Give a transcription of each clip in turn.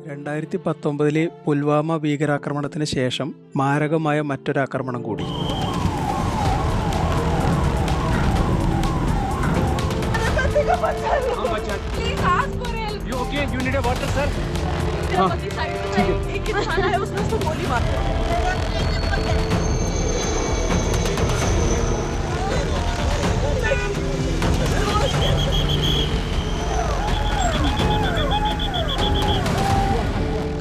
2019 പുൽവാമ ഭീകരാക്രമണത്തിന് ശേഷം മാരകമായ മറ്റൊരാക്രമണം കൂടി.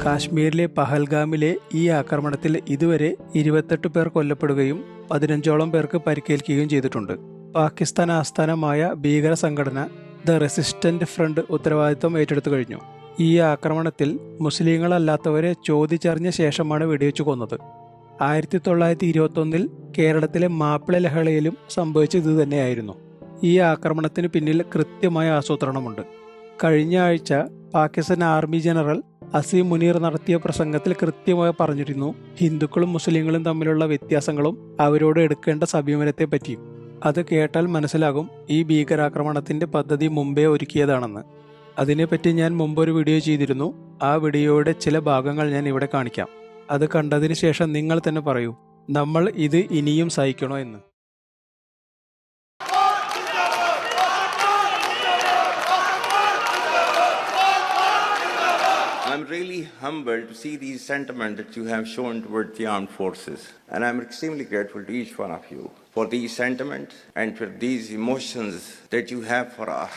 കാശ്മീരിലെ പഹൽഗാമിലെ ഈ ആക്രമണത്തിൽ ഇതുവരെ 28 പേർ കൊല്ലപ്പെടുകയും 15ഓളം പേർക്ക് പരിക്കേൽക്കുകയും ചെയ്തിട്ടുണ്ട്. പാകിസ്ഥാൻ ആസ്ഥാനമായ ഭീകര സംഘടന ദ റെസിസ്റ്റന്റ് ഫ്രണ്ട് ഉത്തരവാദിത്വം ഏറ്റെടുത്തു കഴിഞ്ഞു. ഈ ആക്രമണത്തിൽ മുസ്ലിങ്ങളല്ലാത്തവരെ ചോദിച്ചറിഞ്ഞ ശേഷമാണ് വെടിവെച്ചു കൊന്നത്. 1921 കേരളത്തിലെ മാപ്പിള ലഹളയിലും സംഭവിച്ചത് തന്നെയായിരുന്നു. ഈ ആക്രമണത്തിന് പിന്നിൽ കൃത്യമായ ആസൂത്രണമുണ്ട്. കഴിഞ്ഞ ആഴ്ച പാകിസ്ഥാൻ ആർമി ജനറൽ അസീം മുനീർ നടത്തിയ പ്രസംഗത്തിൽ കൃത്യമായി പറഞ്ഞിരുന്നു ഹിന്ദുക്കളും മുസ്ലിങ്ങളും തമ്മിലുള്ള വ്യത്യാസങ്ങളും അവരോട് എടുക്കേണ്ട സമീപനത്തെ പറ്റിയും. അത് കേട്ടാൽ മനസ്സിലാകും ഈ ഭീകരാക്രമണത്തിന്റെ പദ്ധതി മുമ്പേ ഒരുക്കിയതാണെന്ന്. അതിനെപ്പറ്റി ഞാൻ മുമ്പൊരു വീഡിയോ ചെയ്തിരുന്നു. ആ വീഡിയോയുടെ ചില ഭാഗങ്ങൾ ഞാൻ ഇവിടെ കാണിക്കാം. അത് കണ്ടതിന് ശേഷം നിങ്ങൾ തന്നെ പറയൂ, നമ്മൾ ഇത് ഇനിയും സഹിക്കണോ എന്ന്. I'm really humbled to see these sentiments that you have shown towards the armed forces. And I'm extremely grateful to each one of you for these sentiments and for these emotions that you have for us.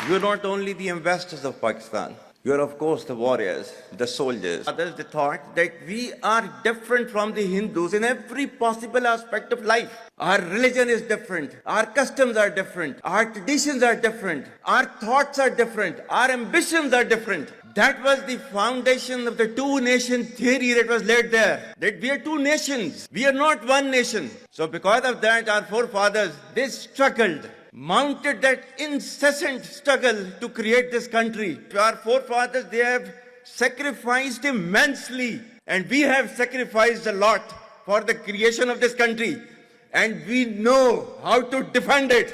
You're not only the ambassadors of Pakistan. You're of course the warriors, the soldiers. Others they thought that we are different from the Hindus in every possible aspect of life. Our religion is different. Our customs are different. Our traditions are different. Our thoughts are different. Our ambitions are different. That was the foundation of the two-nation theory that was laid there. That we are two nations. We are not one nation. So because of that, our forefathers, they struggled, mounted that incessant struggle to create this country. Our forefathers, they have sacrificed immensely, and we have sacrificed a lot for the creation of this country, and we know how to defend it.